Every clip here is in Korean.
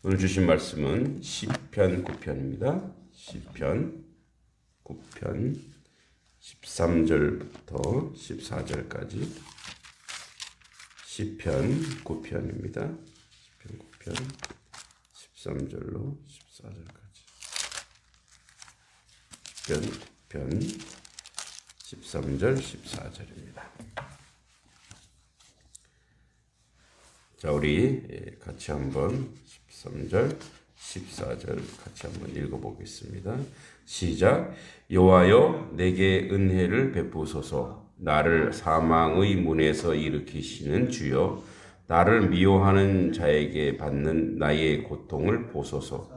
오늘 주신 말씀은 시편 9편입니다. 시편 9편 13절부터 14절까지 시편 9편입니다. 시편 9편 13절로 14절까지 시편 9편 13절 14절입니다. 자, 우리 같이 한번 13절, 14절 같이 한번 읽어보겠습니다. 시작. 여호와여 내게 은혜를 베푸소서. 나를 사망의 문에서 일으키시는 주여, 나를 미워하는 자에게 받는 나의 고통을 보소서.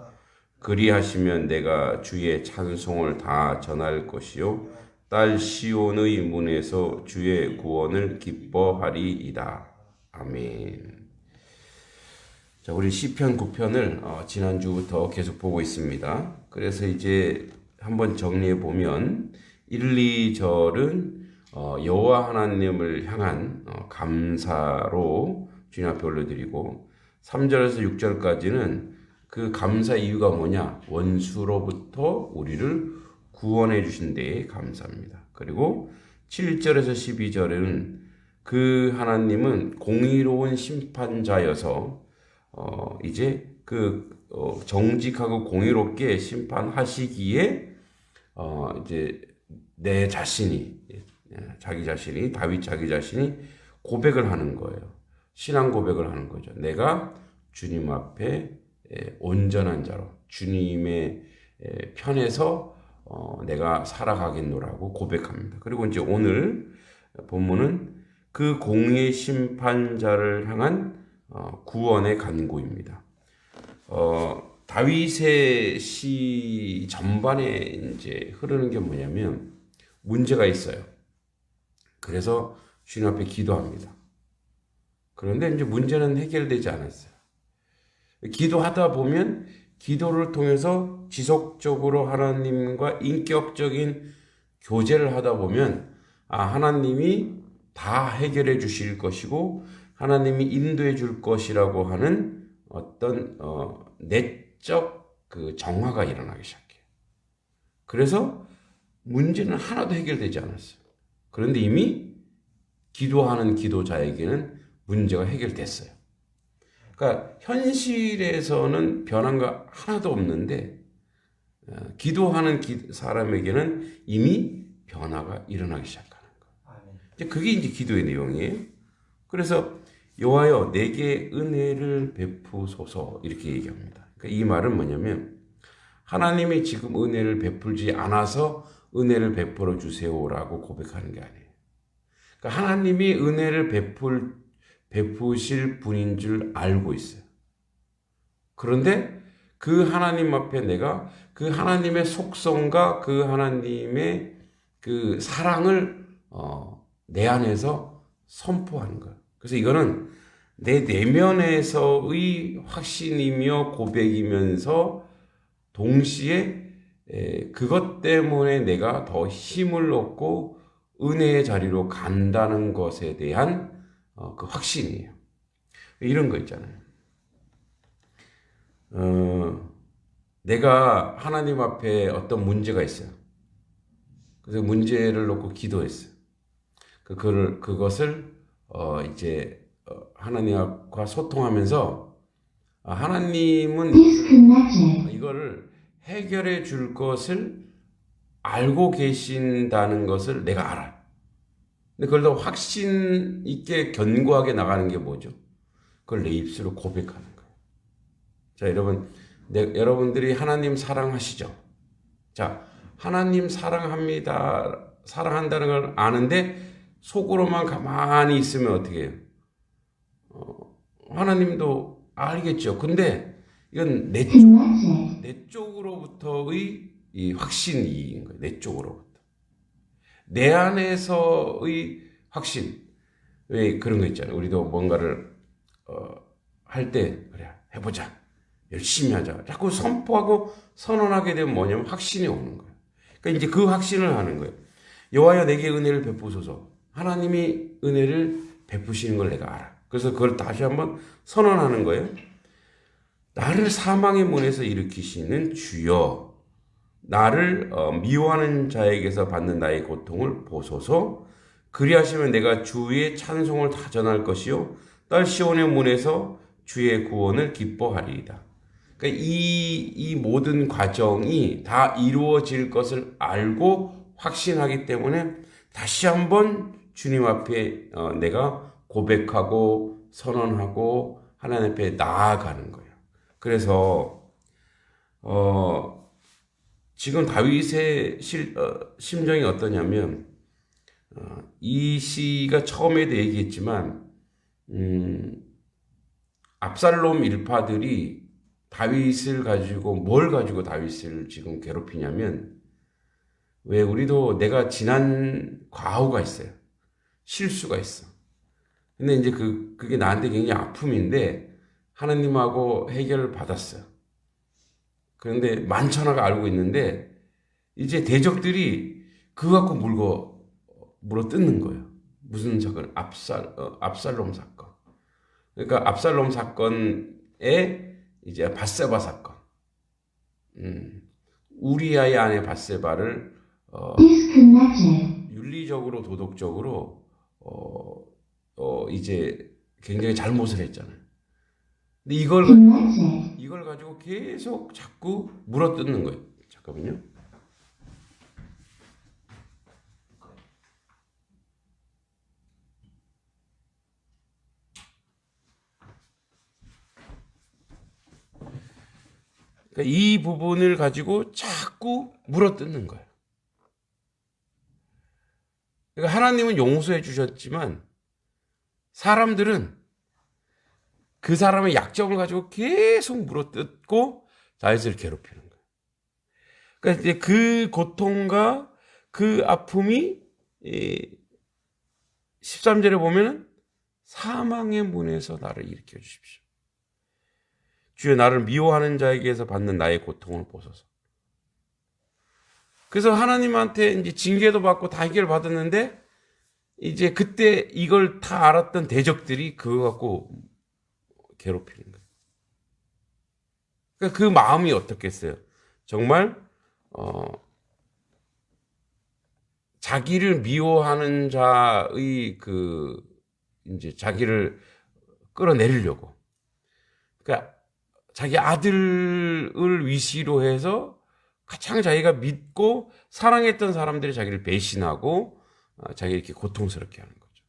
그리하시면 내가 주의 찬송을 다 전할 것이요 딸 시온의 문에서 주의 구원을 기뻐하리이다. 아멘. 자, 우리 시편 9편을 지난주부터 계속 보고 있습니다. 그래서 이제 한번 정리해 보면 1, 2절은 여호와 하나님을 향한 감사로 주님 앞에 올려드리고 3절에서 6절까지는 그 감사 이유가 뭐냐? 원수로부터 우리를 구원해 주신 데에 감사합니다. 그리고 7절에서 12절에는 그 하나님은 공의로운 심판자여서 이제 정직하고 공의롭게 심판하시기에 이제 내 자신이 자기 자신이 다윗 자기 자신이 고백을 하는 거예요. 신앙 고백을 하는 거죠. 내가 주님 앞에 온전한 자로 주님의 편에서 내가 살아가겠노라고 고백합니다. 그리고 이제 오늘 본문은 그 공의의 심판자를 향한 구원의 간구입니다. 다윗의 시 전반에 이제 흐르는 게 뭐냐면 문제가 있어요. 그래서 주님 앞에 기도합니다. 그런데 이제 문제는 해결되지 않았어요. 기도하다 보면 기도를 통해서 지속적으로 하나님과 인격적인 교제를 하다 보면 하나님이 다 해결해 주실 것이고 하나님이 인도해 줄 것이라고 하는 어떤 내적 그 정화가 일어나기 시작해요. 그래서 문제는 하나도 해결되지 않았어요. 그런데 이미 기도하는 기도자에게는 문제가 해결됐어요. 그러니까 현실에서는 변한 거 하나도 없는데 기도하는 사람에게는 이미 변화가 일어나기 시작하는 거예요. 그게 이제 기도의 내용이에요. 그래서 여호와여 내게 은혜를 베푸소서 이렇게 얘기합니다. 그러니까 이 말은 뭐냐면 하나님이 지금 은혜를 베풀지 않아서 은혜를 베풀어 주세요라고 고백하는 게 아니에요. 그러니까 하나님이 은혜를 베푸실 분인 줄 알고 있어요. 그런데 그 하나님 앞에 내가 그 하나님의 속성과 그 하나님의 그 사랑을 내 안에서 선포하는 거예요. 그래서 이거는 내 내면에서의 확신이며 고백이면서 동시에 그것 때문에 내가 더 힘을 얻고 은혜의 자리로 간다는 것에 대한 그 확신이에요. 이런 거 있잖아요. 내가 하나님 앞에 어떤 문제가 있어요. 그래서 문제를 놓고 기도했어요. 그것을 이제 하나님과 소통하면서 하나님은 이거를 해결해 줄 것을 알고 계신다는 것을 내가 알아. 근데 그걸 더 확신 있게 견고하게 나가는 게 뭐죠? 그걸 내 입술로 고백하는 거예요. 자, 여러분, 여러분들이 하나님 사랑하시죠? 자, 하나님 사랑합니다. 사랑한다는 걸 아는데 속으로만 가만히 있으면 어떻게 해요? 하나님도 알겠죠. 근데 이건 내 쪽으로부터의 이 확신인 거예요. 내 쪽으로부터. 내 안에서의 확신. 왜 그런 거 있잖아요. 우리도 뭔가를 할 때 그래 해보자. 열심히 하자. 자꾸 선포하고 선언하게 되면 뭐냐면 확신이 오는 거예요. 그러니까 이제 그 확신을 하는 거예요. 여호와여 내게 은혜를 베푸소서. 하나님이 은혜를 베푸시는 걸 내가 알아. 그래서 그걸 다시 한번 선언하는 거예요. 나를 사망의 문에서 일으키시는 주여, 나를 미워하는 자에게서 받는 나의 고통을 보소서. 그리하시면 내가 주의 찬송을 다 전할 것이요 딸 시온의 문에서 주의 구원을 기뻐하리이다. 그러니까 이 모든 과정이 다 이루어질 것을 알고 확신하기 때문에 다시 한번 주님 앞에 내가 고백하고 선언하고 하나님 앞에 나아가는 거예요. 그래서 지금 다윗의 심정이 어떠냐면, 이 시가 처음에도 얘기했지만 압살롬 일파들이 다윗을 가지고 뭘 가지고 다윗을 지금 괴롭히냐면, 왜 우리도 내가 지난 과오가 있어요. 실수가 있어. 근데 이제 그게 나한테 굉장히 아픔인데 하나님하고 해결을 받았어요. 그런데 만천하가 알고 있는데 이제 대적들이 그거 갖고 물어 뜯는 거예요. 무슨 사건? 압살롬 사건. 그러니까 압살롬 사건에 이제 밧세바 사건. 우리아의 아내 밧세바를 윤리적으로 도덕적으로 이제 굉장히 잘못을 했잖아요. 근데 이걸 가지고 계속 자꾸 물어뜯는 거예요. 잠깐만요. 그러니까 이 부분을 가지고 자꾸 물어뜯는 거예요. 그러니까 하나님은 용서해 주셨지만 사람들은 그 사람의 약점을 가지고 계속 물어뜯고 다윗을 괴롭히는 거예요. 그러니까 이제 그 고통과 그 아픔이 13절에 보면은 사망의 문에서 나를 일으켜 주십시오. 주여, 나를 미워하는 자에게서 받는 나의 고통을 보소서. 그래서 하나님한테 이제 징계도 받고 다 해결 받았는데 이제 그때 이걸 다 알았던 대적들이 그거 갖고 괴롭히는 거예요. 그러니까 그 마음이 어떻겠어요? 정말 자기를 미워하는 자의 이제 자기를 끌어내리려고, 그러니까 자기 아들을 위시로 해서 가장 자기가 믿고 사랑했던 사람들이 자기를 배신하고 자기 이렇게 고통스럽게 하는 거죠.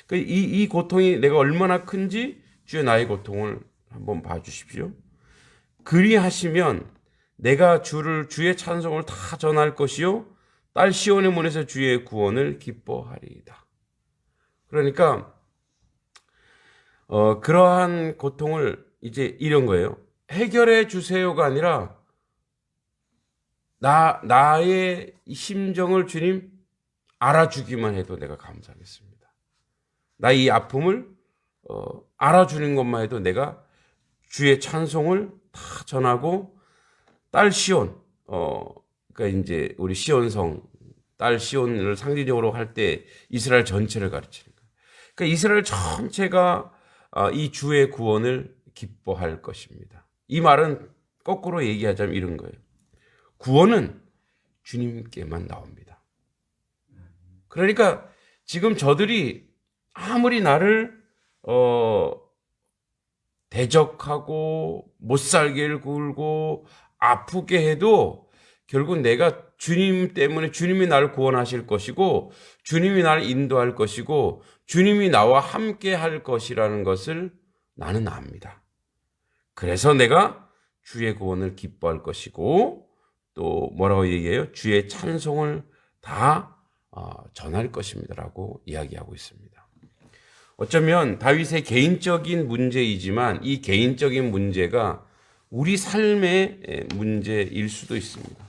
그러니까 이 고통이 내가 얼마나 큰지 주의 나의 고통을 한번 봐주십시오. 그리하시면 내가 주의 찬송을 다 전할 것이요 딸 시온의 문에서 주의 구원을 기뻐하리이다. 그러니까 그러한 고통을 이제 이런 거예요. 해결해 주세요가 아니라 나의 심정을 주님 알아주기만 해도 내가 감사하겠습니다. 나의 이 아픔을 알아주는 것만 해도 내가 주의 찬송을 다 전하고 딸 시온, 그러니까 이제 우리 시온성, 딸 시온을 상징적으로 할 때 이스라엘 전체를 가르치는 거예요. 그러니까 이스라엘 전체가 이 주의 구원을 기뻐할 것입니다. 이 말은 거꾸로 얘기하자면 이런 거예요. 구원은 주님께만 나옵니다. 그러니까 지금 저들이 아무리 나를 대적하고 못살게 굴고 아프게 해도 결국 내가 주님 때문에 주님이 나를 구원하실 것이고 주님이 나를 인도할 것이고 주님이 나와 함께 할 것이라는 것을 나는 압니다. 그래서 내가 주의 구원을 기뻐할 것이고 또 뭐라고 얘기해요? 주의 찬송을 다 전할 것입니다라고 이야기하고 있습니다. 어쩌면 다윗의 개인적인 문제이지만 이 개인적인 문제가 우리 삶의 문제일 수도 있습니다.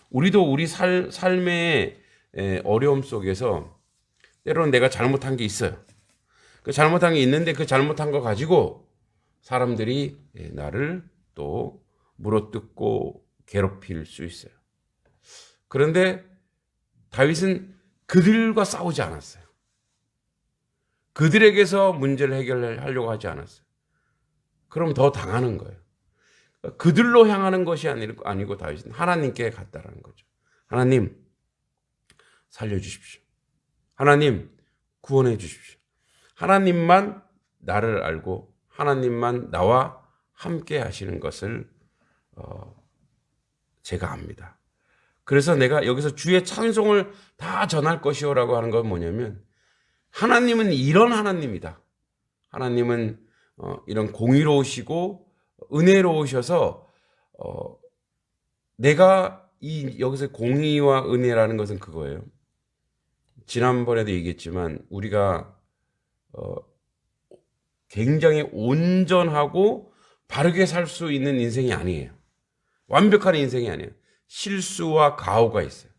우리도 우리 삶의 어려움 속에서 때로는 내가 잘못한 게 있어요. 그 잘못한 게 있는데 그 잘못한 거 가지고 사람들이 나를 또 물어뜯고 괴롭힐 수 있어요. 그런데 다윗은 그들과 싸우지 않았어요. 그들에게서 문제를 해결하려고 하지 않았어요. 그럼 더 당하는 거예요. 그들로 향하는 것이 아니고 다윗은 하나님께 갔다라는 거죠. 하나님 살려주십시오. 하나님 구원해 주십시오. 하나님만 나를 알고 하나님만 나와 함께 하시는 것을 제가 압니다. 그래서 내가 여기서 주의 찬송을 다 전할 것이오라고 하는 건 뭐냐면 하나님은 이런 하나님이다. 하나님은 이런 공의로우시고 은혜로우셔서 내가 여기서 공의와 은혜라는 것은 그거예요. 지난번에도 얘기했지만 우리가 굉장히 온전하고 바르게 살 수 있는 인생이 아니에요. 완벽한 인생이 아니에요. 실수와 가오가 있어요.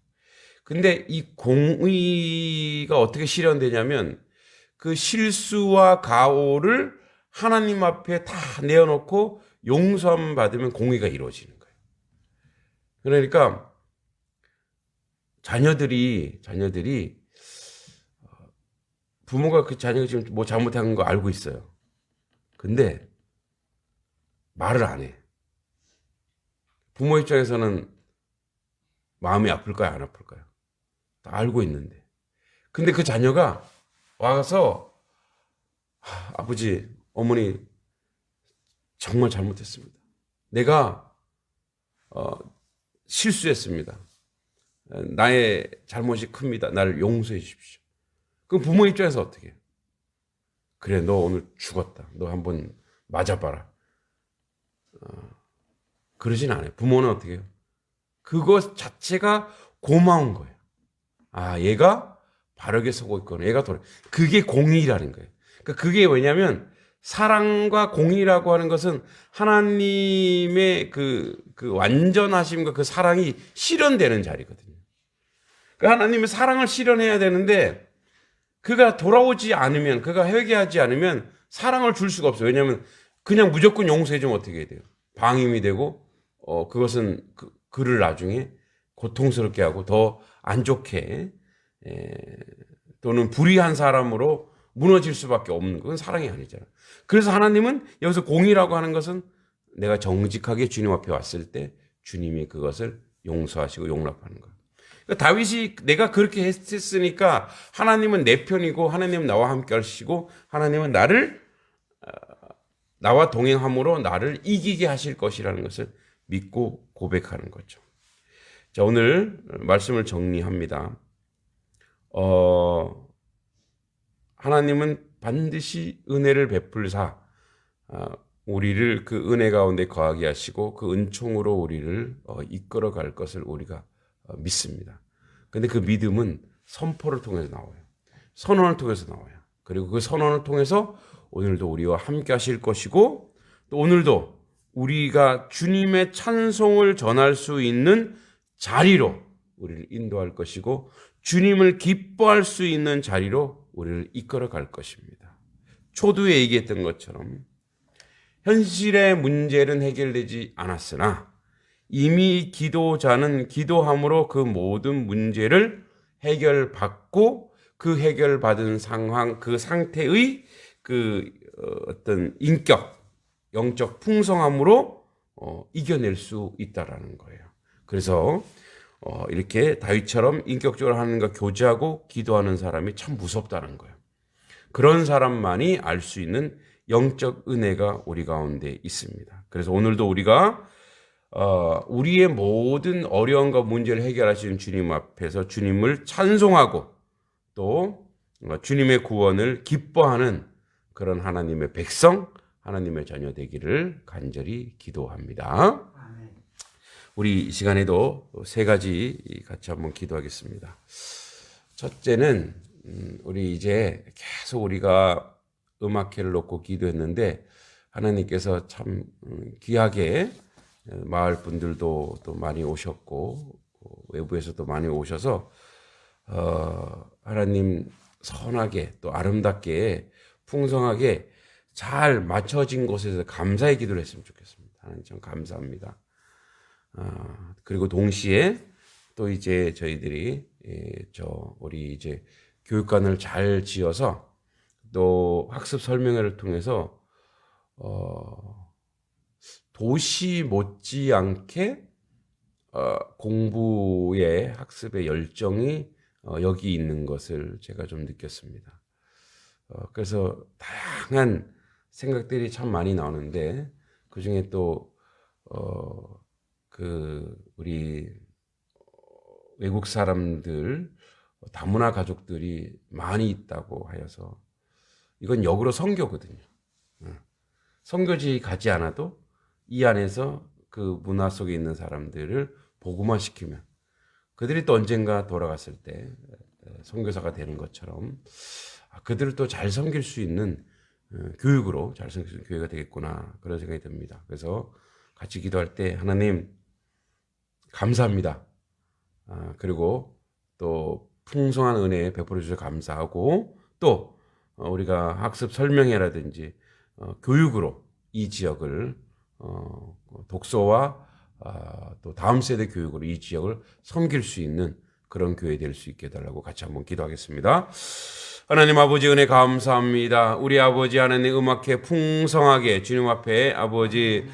근데 이 공의가 어떻게 실현되냐면 그 실수와 가오를 하나님 앞에 다 내어놓고 용서함 받으면 공의가 이루어지는 거예요. 그러니까 자녀들이 부모가 그 자녀가 지금 뭐 잘못한 거 알고 있어요. 근데 말을 안 해. 부모 입장에서는 마음이 아플까요? 안 아플까요? 다 알고 있는데. 근데 그 자녀가 와서 아버지, 어머니 정말 잘못했습니다. 내가 실수했습니다. 나의 잘못이 큽니다. 나를 용서해 주십시오. 그럼 부모 입장에서 어떻게 해요? 그래, 너 오늘 죽었다. 너 한번 맞아봐라. 그러진 않아요. 부모는 어떻게 해요? 그것 자체가 고마운 거예요. 아, 얘가 바르게 서고 있구나. 얘가 그게 공의라는 거예요. 그러니까 그게 왜냐면 사랑과 공의라고 하는 것은 하나님의 그 완전하심과 그 사랑이 실현되는 자리거든요. 그러니까 하나님의 사랑을 실현해야 되는데 그가 돌아오지 않으면, 그가 회개하지 않으면 사랑을 줄 수가 없어요. 왜냐하면 그냥 무조건 용서해주면 어떻게 해야 돼요? 방임이 되고 그것은 그를 나중에 고통스럽게 하고 더 안 좋게 또는 불의한 사람으로 무너질 수밖에 없는 그건 사랑이 아니잖아요. 그래서 하나님은 여기서 공의라고 하는 것은 내가 정직하게 주님 앞에 왔을 때 주님이 그것을 용서하시고 용납하는 거예요. 그러니까 다윗이 내가 그렇게 했으니까 하나님은 내 편이고 하나님은 나와 함께 하시고 하나님은 나와 동행함으로 나를 이기게 하실 것이라는 것을 믿고 고백하는 거죠. 자, 오늘 말씀을 정리합니다. 하나님은 반드시 은혜를 베풀사 우리를 그 은혜 가운데 거하게 하시고 그 은총으로 우리를 이끌어 갈 것을 우리가 믿습니다. 근데 그 믿음은 선포를 통해서 나와요. 선언을 통해서 나와요. 그리고 그 선언을 통해서 오늘도 우리와 함께 하실 것이고 또 오늘도 우리가 주님의 찬송을 전할 수 있는 자리로 우리를 인도할 것이고 주님을 기뻐할 수 있는 자리로 우리를 이끌어 갈 것입니다. 초두에 얘기했던 것처럼 현실의 문제는 해결되지 않았으나 이미 기도자는 기도함으로 그 모든 문제를 해결받고 그 해결받은 상황, 그 상태의 그 어떤 인격, 영적 풍성함으로 이겨낼 수 있다라는 거예요. 그래서 이렇게 다윗처럼 인격적으로 하나님과 교제하고 기도하는 사람이 참 무섭다는 거예요. 그런 사람만이 알 수 있는 영적 은혜가 우리 가운데 있습니다. 그래서 오늘도 우리가 우리의 모든 어려움과 문제를 해결하시는 주님 앞에서 주님을 찬송하고 또 주님의 구원을 기뻐하는 그런 하나님의 백성, 하나님의 자녀 되기를 간절히 기도합니다. 우리 이 시간에도 세 가지 같이 한번 기도하겠습니다. 첫째는 우리 이제 계속 우리가 음악회를 놓고 기도했는데 하나님께서 참 귀하게 마을 분들도 또 많이 오셨고 외부에서도 많이 오셔서 하나님 선하게 또 아름답게 풍성하게 잘 맞춰진 곳에서 감사의 기도를 했으면 좋겠습니다. 하나님 참 감사합니다. 그리고 동시에 또 이제 저희들이 우리 이제 교육관을 잘 지어서 또 학습 설명회를 통해서 도시 못지않게 공부의 학습의 열정이 여기 있는 것을 제가 좀 느꼈습니다. 그래서 다양한 생각들이 참 많이 나오는데 그 중에 또 우리 외국 사람들 다문화 가족들이 많이 있다고 하여서 이건 역으로 선교거든요. 선교지 가지 않아도 이 안에서 그 문화 속에 있는 사람들을 복음화시키면 그들이 또 언젠가 돌아갔을 때 선교사가 되는 것처럼 그들을 또 잘 섬길 수 있는 교육으로 잘 섬길 수 있는 교회가 되겠구나 그런 생각이 듭니다. 그래서 같이 기도할 때 하나님 감사합니다. 그리고 또 풍성한 은혜 베풀어 주셔서 감사하고 또 우리가 학습 설명회라든지 교육으로 이 지역을 독서와 또 다음 세대 교육으로 이 지역을 섬길 수 있는 그런 교회 될 수 있게 해달라고 같이 한번 기도하겠습니다. 하나님 아버지 은혜 감사합니다. 우리 아버지 하나님 음악회 풍성하게 주님 앞에 아버지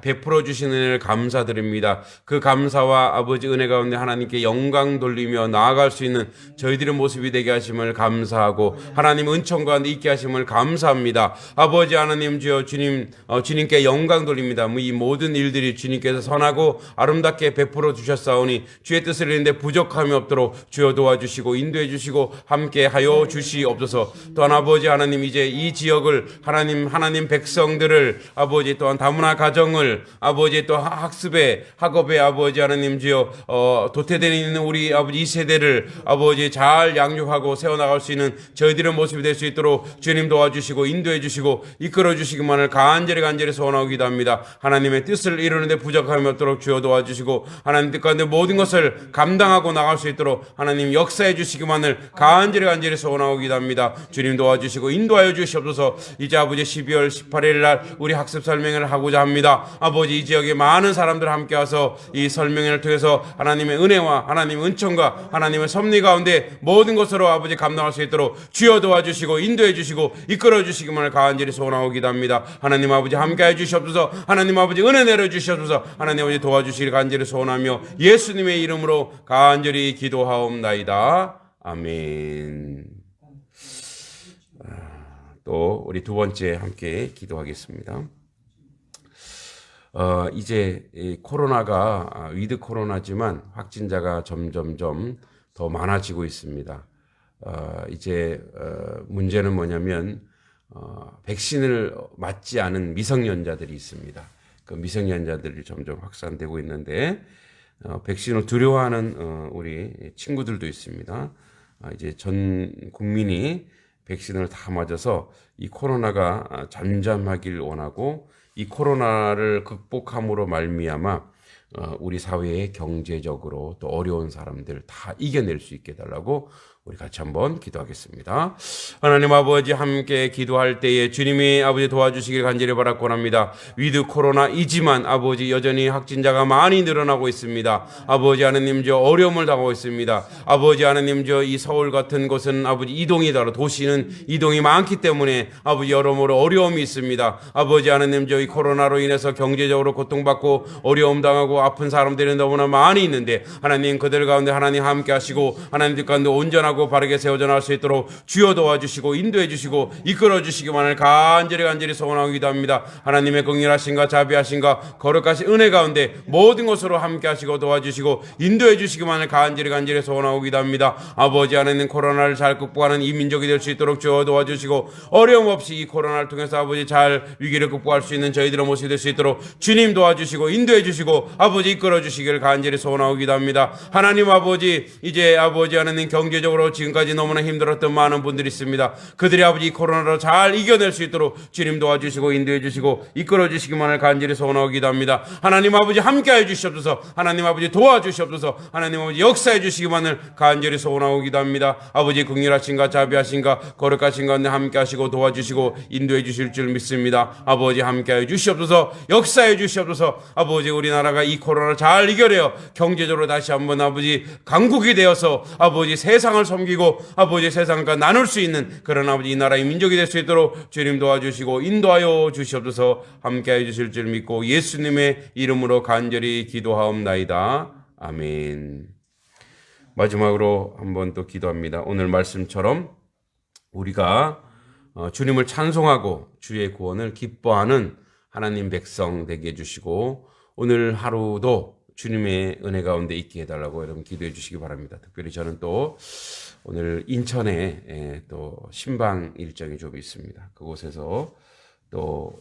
베풀어 주시는 은혜를 감사드립니다. 그 감사와 아버지 은혜 가운데 하나님께 영광 돌리며 나아갈 수 있는 저희들의 모습이 되게 하심을 감사하고 하나님 은총 가운데 있게 하심을 감사합니다. 아버지 하나님 주여 주님께 영광 돌립니다. 이 모든 일들이 주님께서 선하고 아름답게 베풀어 주셨사오니 주의 뜻을 이루는데 부족함이 없도록 주여 도와주시고 인도해 주시고 함께 하여 주시옵소서. 또한 아버지 하나님 이제 이 지역을 하나님 백성들을 아버지 또한 다문화 가정을 아버지 또 학습에 학업에 아버지 하나님 주여 도태되어 있는 우리 아버지 이 세대를 아버지 잘 양육하고 세워나갈 수 있는 저희들의 모습이 될 수 있도록 주님 도와주시고 인도해 주시고 이끌어 주시기만을 간절히 소원하기도 합니다. 하나님의 뜻을 이루는데 부족함이 없도록 주여 도와주시고 하나님 뜻 가운데 모든 것을 감당하고 나갈 수 있도록 하나님 역사해 주시기만을 간절히 소원하기도 합니다. 주님 도와주시고 인도하여 주시옵소서. 이제 아버지 12월 18일 날 우리 학습 설명회를 하고자 합니다. 아버지 이 지역에 많은 사람들 함께 와서 이 설명회를 통해서 하나님의 은혜와 하나님의 은총과 하나님의 섭리 가운데 모든 것으로 아버지 감당할 수 있도록 주여 도와주시고 인도해 주시고 이끌어 주시기만을 간절히 소원하기도 합니다. 하나님 아버지 함께해 주시옵소서. 하나님 아버지 은혜 내려 주시옵소서. 하나님 아버지 도와주시기를 간절히 소원하며 예수님의 이름으로 간절히 기도하옵나이다. 아멘. 또 우리 두 번째 함께 기도하겠습니다. 이제 코로나가 위드 코로나지만 확진자가 점점점 더 많아지고 있습니다. 이제 문제는 뭐냐면 백신을 맞지 않은 미성년자들이 있습니다. 그 미성년자들이 점점 확산되고 있는데 백신을 두려워하는 우리 친구들도 있습니다. 이제 전 국민이 백신을 다 맞아서 이 코로나가 잠잠하길 원하고 이 코로나를 극복함으로 말미암아 우리 사회의 경제적으로 또 어려운 사람들 다 이겨낼 수 있게 해달라고 우리 같이 한번 기도하겠습니다. 하나님 아버지 함께 기도할 때에 주님이 아버지 도와주시길 간절히 바라곤 합니다. 위드 코로나이지만 아버지 여전히 확진자가 많이 늘어나고 있습니다. 아버지 하나님 저 어려움을 당하고 있습니다. 아버지 하나님 저 이 서울 같은 곳은 아버지 이동이다 도시는 이동이 많기 때문에 아버지 여러모로 어려움이 있습니다. 아버지 하나님 저 이 코로나로 인해서 경제적으로 고통받고 어려움 당하고 아픈 사람들이 너무나 많이 있는데 하나님 그들 가운데 하나님 함께 하시고 하나님 가운데 온전하고 바르게 세워져 나갈 수 있도록 주여 도와주시고 인도해 주시고 이끌어 주시기만을 간절히 소원하기도 합니다. 하나님의 긍휼하신가 자비하신가 거룩하신 은혜 가운데 모든 것으로 함께 하시고 도와주시고 인도해 주시기만을 간절히 소원하기도 합니다. 아버지 하나님 코로나를 잘 극복하는 이 민족이 될 수 있도록 주여 도와주시고 어려움 없이 이 코로나를 통해서 아버지 잘 위기를 극복할 수 있는 저희들의 모습이 될 수 있도록 주님 도와주시고 인도해 주시고 아버지 이끌어 주시기를 간절히 소원하기도 합니다. 하나님 아버지 이제 아버지 하나님 경제적으로 지금까지 너무나 힘들었던 많은 분들이 있습니다. 그들이 아버지 코로나로 잘 이겨낼 수 있도록 주님 도와주시고 인도해 주시고 이끌어 주시기만을 간절히 소원하기도 합니다. 하나님 아버지 함께해 주시옵소서. 하나님 아버지 도와주시옵소서. 하나님 아버지 역사해 주시기만을 간절히 소원하기도 합니다. 아버지 긍휼하신가 자비하신가 거룩하신가 함께하시고 도와주시고 인도해 주실 줄 믿습니다. 아버지 함께해 주시옵소서. 역사해 주시옵소서. 아버지 우리나라가 이 코로나를 잘 이겨내어 경제적으로 다시 한번 아버지 강국이 되어서 아버지 세상을 섬기고 아버지 세상과 나눌 수 있는 그런 아버지 이 나라의 민족이 될 수 있도록 주님 도와주시고 인도하여 주시옵소서. 함께해 주실 줄 믿고 예수님의 이름으로 간절히 기도하옵나이다. 아멘. 마지막으로 한번 또 기도합니다. 오늘 말씀처럼 우리가 주님을 찬송하고 주의 구원을 기뻐하는 하나님 백성 되게 해주시고 오늘 하루도 주님의 은혜 가운데 있게 해달라고 여러분 기도해 주시기 바랍니다. 특별히 저는 또 오늘 인천에 또 신방 일정이 좀 있습니다. 그곳에서 또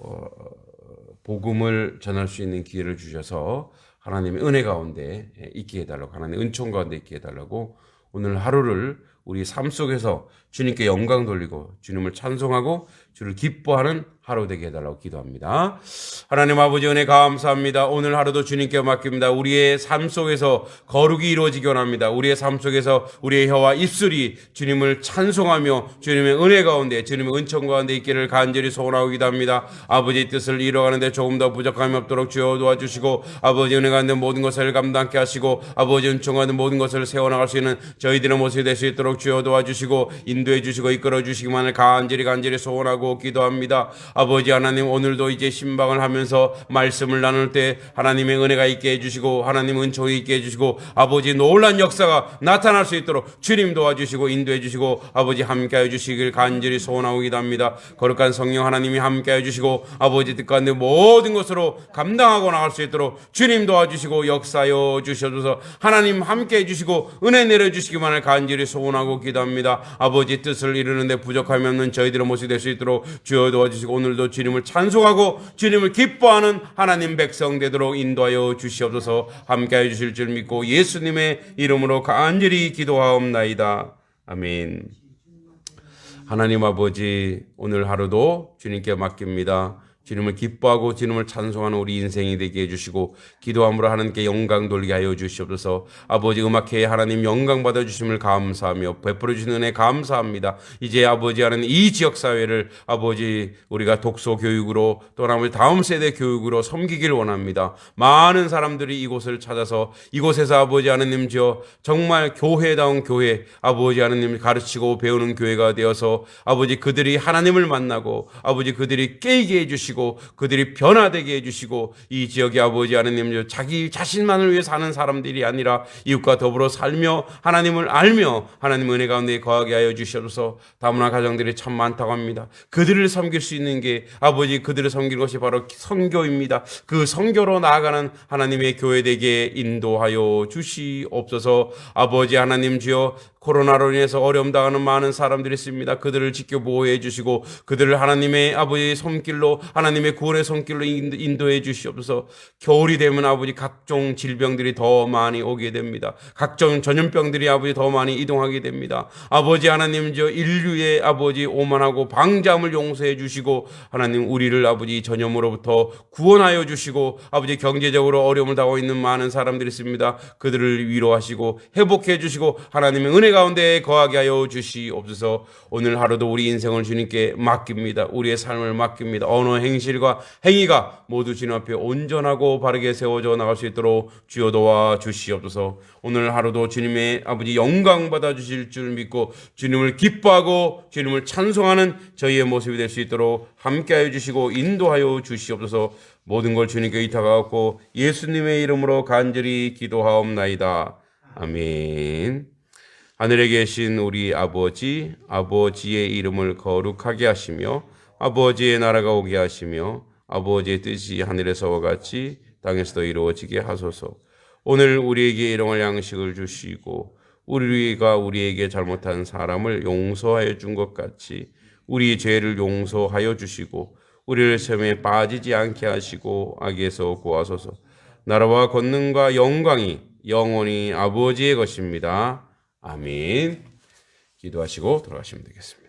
복음을 전할 수 있는 기회를 주셔서 하나님의 은혜 가운데 있게 해달라고, 하나님의 은총 가운데 있게 해달라고 오늘 하루를 우리 삶 속에서 주님께 영광 돌리고 주님을 찬송하고 주를 기뻐하는 하루 되게 해달라고 기도합니다. 하나님 아버지 은혜 감사합니다. 오늘 하루도 주님께 맡깁니다. 우리의 삶 속에서 거룩이 이루어지기 원합니다. 우리의 삶 속에서 우리의 혀와 입술이 주님을 찬송하며 주님의 은혜 가운데 주님의 은총 가운데 있기를 간절히 소원하고 기도합니다. 아버지의 뜻을 이뤄가는데 조금 더 부족함이 없도록 주여 도와주시고 아버지 은혜 가운데 모든 것을 감당케 하시고 아버지 은총 가운데 모든 것을 세워나갈 수 있는 저희들의 모습이 될 수 있도록 주여 도와주시고 인도해 주시고 이끌어 주시기만을 간절히 소원하고 기도합니다. 아버지 하나님 오늘도 이제 신방을 하면서 말씀을 나눌 때 하나님의 은혜가 있게 해주시고 하나님 은총이 있게 해주시고 아버지 놀란 역사가 나타날 수 있도록 주님 도와주시고 인도해 주시고 아버지 함께해 주시길 간절히 소원하고 기도합니다. 거룩한 성령 하나님이 함께해 주시고 아버지 뜻 가운데 모든 것으로 감당하고 나갈 수 있도록 주님 도와주시고 역사여 주셔서 하나님 함께해 주시고 은혜 내려주시기만을 간절히 소원하고 기도합니다. 아버지 뜻을 이루는데 부족함이 없는 저희들의 모습이 될 수 있도록 주여 도와주시고 오늘도 주님을 찬송하고 주님을 기뻐하는 하나님 백성 되도록 인도하여 주시옵소서. 함께해 주실 줄 믿고 예수님의 이름으로 간절히 기도하옵나이다. 아멘. 하나님 아버지 오늘 하루도 주님께 맡깁니다. 주님을 기뻐하고 주님을 찬송하는 우리 인생이 되게 해주시고 기도함으로 하나님께 영광 돌리게 하여 주시옵소서. 아버지 음악회에 하나님 영광 받아주심을 감사하며 베풀어 주시는 은혜 감사합니다. 이제 아버지 하나님 이 지역사회를 아버지 우리가 독서 교육으로 또 나머지 다음 세대 교육으로 섬기기를 원합니다. 많은 사람들이 이곳을 찾아서 이곳에서 아버지 하나님 저 정말 교회다운 교회 아버지 하나님 가르치고 배우는 교회가 되어서 아버지 그들이 하나님을 만나고 아버지 그들이 깨게 해주시고 그들이 변화되게 해주시고 이 지역의 아버지 하나님 자기 자신만을 위해 사는 사람들이 아니라 이웃과 더불어 살며 하나님을 알며 하나님 은혜 가운데 거하게 하여 주셔서 다문화 가정들이 참 많다고 합니다. 그들을 섬길 수 있는 게 아버지 그들을 섬기는 것이 바로 선교입니다. 그 선교로 나아가는 하나님의 교회 되게 인도하여 주시옵소서. 아버지 하나님 주여 코로나로 인해서 어려움 당하는 많은 사람들이 있습니다. 그들을 지켜 보호해 주시고 그들을 하나님의 아버지의 손길로 하나님의 구원의 손길로 인도해 주시옵소서. 겨울이 되면 아버지 각종 질병들이 더 많이 오게 됩니다. 각종 전염병들이 아버지 더 많이 이동하게 됩니다. 아버지 하나님 저 인류의 아버지 오만하고 방자함을 용서해 주시고 하나님 우리를 아버지 전염으로부터 구원하여 주시고 아버지 경제적으로 어려움을 당하고 있는 많은 사람들이 있습니다. 그들을 위로하시고 회복해 주시고 하나님의 은혜 가운데 거하게 하여 주시옵소서. 오늘 하루도 우리 인생을 주님께 맡깁니다. 우리의 삶을 맡깁니다. 언어 행실과 행위가 모두 주님 앞에 온전하고 바르게 세워져 나갈 수 있도록 주여 도와 주시옵소서. 오늘 하루도 주님의 아버지 영광 받아 주실 줄 믿고 주님을 기뻐하고 주님을 찬송하는 저희의 모습이 될 수 있도록 함께하여 주시고 인도하여 주시옵소서. 모든 걸 주님께 의탁하고 예수님의 이름으로 간절히 기도하옵나이다. 아멘. 하늘에 계신 우리 아버지, 아버지의 이름을 거룩하게 하시며 아버지의 나라가 오게 하시며 아버지의 뜻이 하늘에서와 같이 땅에서도 이루어지게 하소서. 오늘 우리에게 일용할 양식을 주시고 우리가 우리에게 잘못한 사람을 용서하여 준 것 같이 우리 죄를 용서하여 주시고 우리를 시험에 빠지지 않게 하시고 악에서 구하소서. 나라와 권능과 영광이 영원히 아버지의 것입니다. 아멘. 기도하시고 돌아가시면 되겠습니다.